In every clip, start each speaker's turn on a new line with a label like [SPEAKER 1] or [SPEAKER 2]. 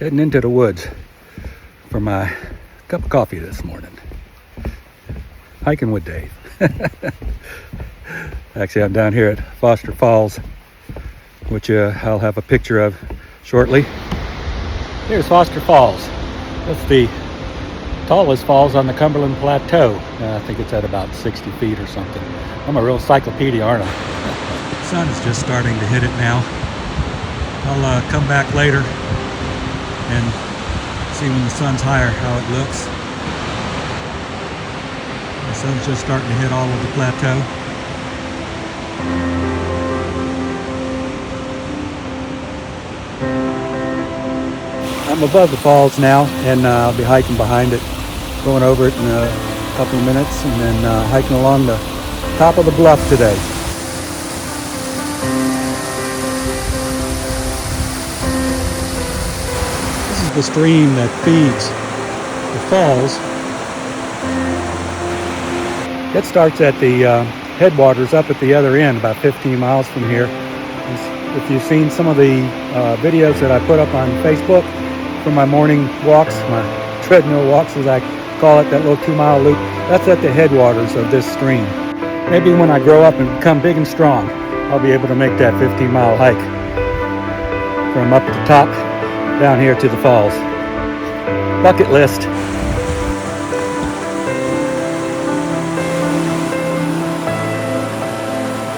[SPEAKER 1] heading into the woods for my cup of coffee this morning. Hiking with Dave. Actually, I'm down here at Foster Falls, which I'll have a picture of shortly. Here's Foster Falls. That's the tallest falls on the Cumberland Plateau. I think it's at about 60 feet or something. I'm a real encyclopedia, aren't I? The sun is just starting to hit it now. I'll come back later and see when the sun's higher how it looks. The sun's just starting to hit all of the plateau. I'm above the falls now, and I'll be hiking behind it, going over it in a couple of minutes, and then hiking along the top of the bluff today. This is the stream that feeds the falls. It starts at the headwaters up at the other end, about 15 miles from here. If you've seen some of the videos that I put up on Facebook for my morning walks, my treadmill walks as I call it, that little 2-mile loop, that's at the headwaters of this stream. Maybe when I grow up and become big and strong, I'll be able to make that 15-mile hike from up at the top down here to the falls. Bucket list.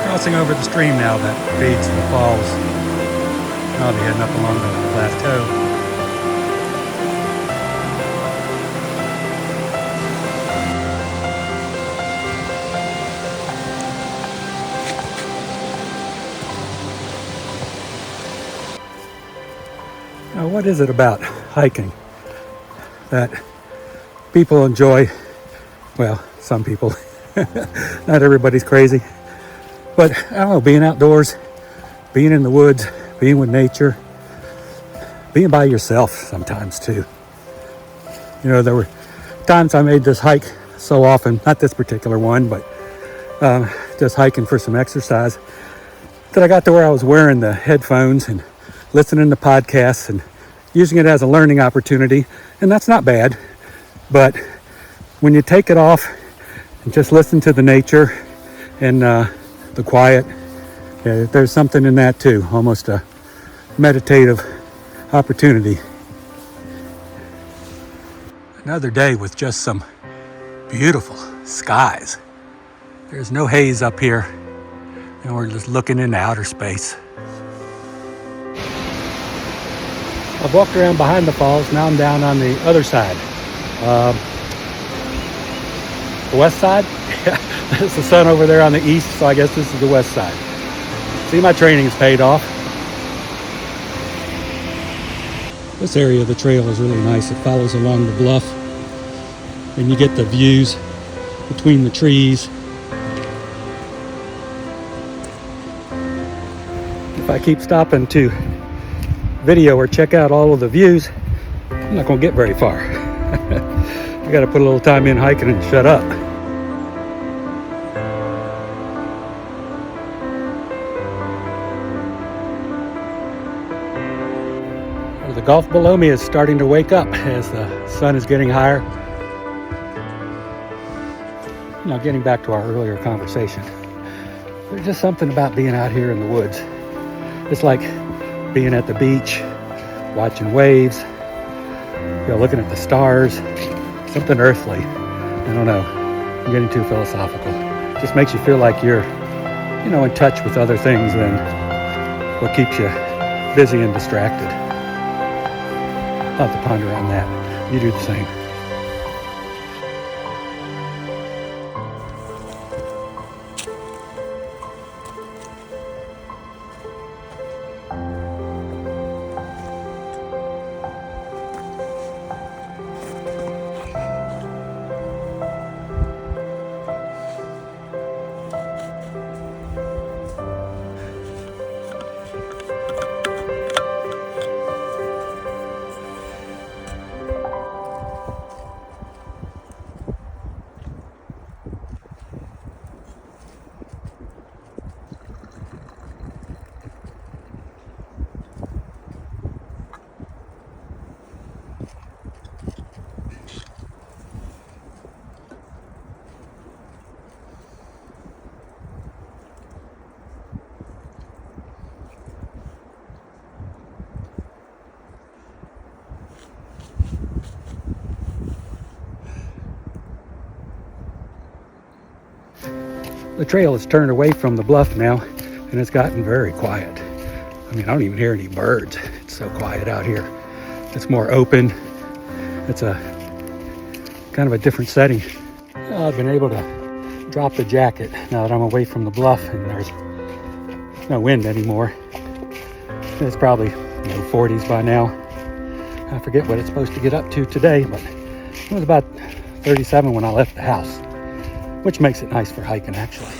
[SPEAKER 1] Crossing over the stream now that feeds the falls. I'll be heading up along the plateau. Now, what is it about hiking that people enjoy? Well, some people. Not everybody's crazy. But I don't know, being outdoors, being in the woods, being with nature, being by yourself sometimes too. You know, there were times I made this hike so often, not this particular one, but just hiking for some exercise, that I got to where I was wearing the headphones and listening to podcasts and using it as a learning opportunity. And that's not bad. But when you take it off and just listen to the nature and the quiet, there's something in that too, almost a meditative opportunity. Another day with just some beautiful skies. There's no haze up here, and we're just looking into outer space. I've walked around behind the falls. Now I'm down on the other side. The west side? Yeah, there's the sun over there on the east, so I guess this is the west side. See, my training's paid off. This area of the trail is really nice. It follows along the bluff, and you get the views between the trees. If I keep stopping to video or check out all of the views, I'm not going to get very far. I got to put a little time in hiking and shut up. The gulf below me is starting to wake up as the sun is getting higher. Now, getting back to our earlier conversation, there's just something about being out here in the woods. It's like being at the beach, watching waves, looking at the stars, something earthly. I don't know, I'm getting too philosophical. It just makes you feel like you're, in touch with other things than what keeps you busy and distracted. I'll have to ponder on that. You do the same. The trail has turned away from the bluff now, and it's gotten very quiet. I mean, I don't even hear any birds. It's so quiet out here. It's more open. It's a kind of a different setting. I've been able to drop the jacket now that I'm away from the bluff and there's no wind anymore. It's probably 40s by now. I forget what it's supposed to get up to today, but it was about 37 when I left the house, which makes it nice for hiking actually.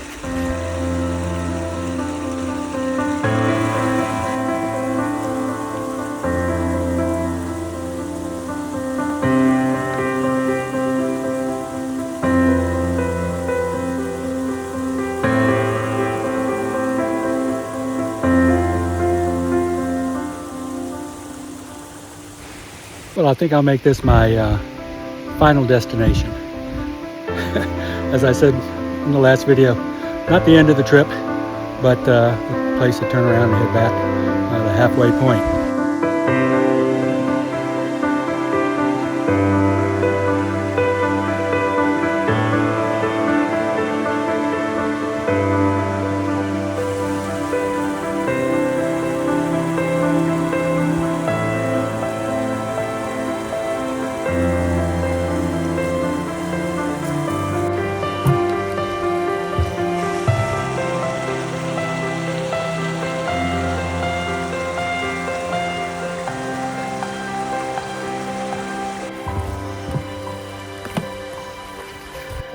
[SPEAKER 1] Well, I think I'll make this my final destination. As I said in the last video, not the end of the trip, but the place to turn around and head back, the halfway point.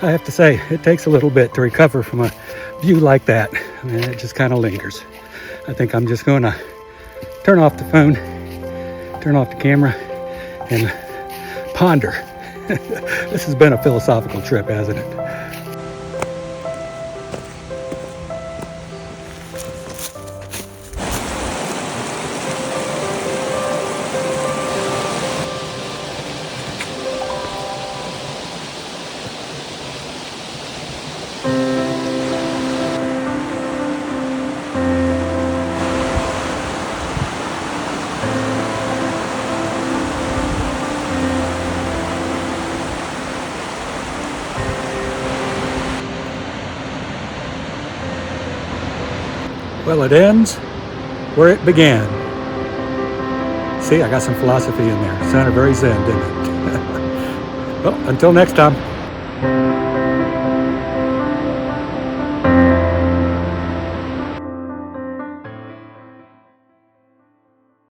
[SPEAKER 1] I have to say, it takes a little bit to recover from a view like that. I mean, it just kind of lingers. I think I'm just going to turn off the phone, turn off the camera, and ponder. This has been a philosophical trip, hasn't it? Well, it ends where it began. See, I got some philosophy in there. Sounded very zen, didn't it? Well, until next time.